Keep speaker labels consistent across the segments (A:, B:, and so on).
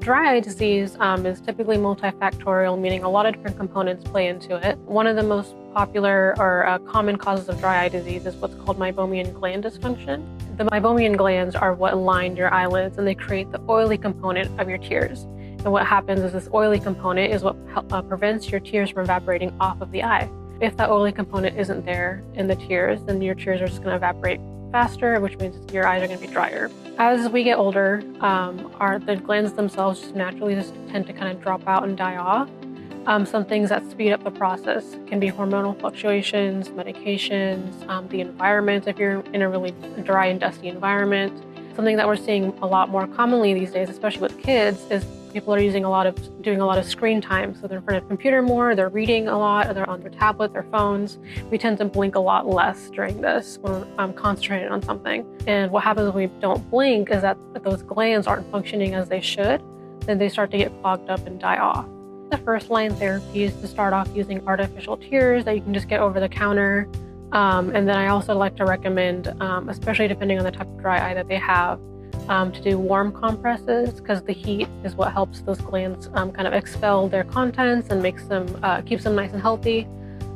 A: Dry eye disease is typically multifactorial, meaning a lot of different components play into it. One of the most popular or common causes of dry eye disease is what's called meibomian gland dysfunction. The meibomian glands are what line your eyelids, and they create the oily component of your tears. And what happens is this oily component is what prevents your tears from evaporating off of the eye. If that oily component isn't there in the tears, then your tears are just going to evaporate faster, which means your eyes are going to be drier. As we get older, the glands themselves just naturally tend to kind of drop out and die off. Some things that speed up the process can be hormonal fluctuations, medications, the environment if you're in a really dry and dusty environment. Something that we're seeing a lot more commonly these days, especially with kids, is people are doing a lot of screen time. So they're in front of a computer more, they're reading a lot, or they're on their tablet, their phones. We tend to blink a lot less during this when we're concentrated on something. And what happens when we don't blink is that if those glands aren't functioning as they should, then they start to get clogged up and die off. The first line therapy is to start off using artificial tears that you can just get over the counter. And then I also like to recommend, especially depending on the type of dry eye that they have, to do warm compresses, because the heat is what helps those glands kind of expel their contents and makes them keeps them nice and healthy,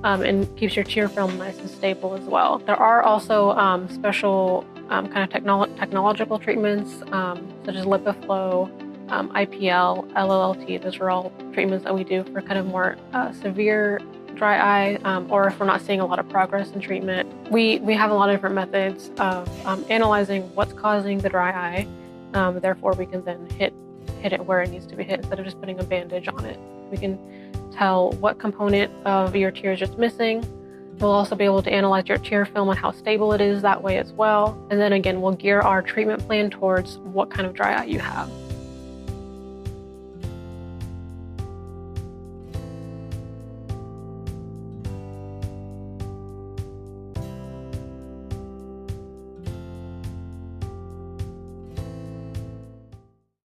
A: and keeps your tear film nice and stable as well. There are also special kind of technological treatments such as LipiFlow, IPL, LLT. Those are all treatments that we do for kind of more severe dry eye, or if we're not seeing a lot of progress in treatment. We have a lot of different methods of analyzing what's causing the dry eye. Therefore, we can then hit it where it needs to be hit instead of just putting a bandage on it. We can tell what component of your tear is just missing. We'll also be able to analyze your tear film and how stable it is that way as well. And then again, we'll gear our treatment plan towards what kind of dry eye you have.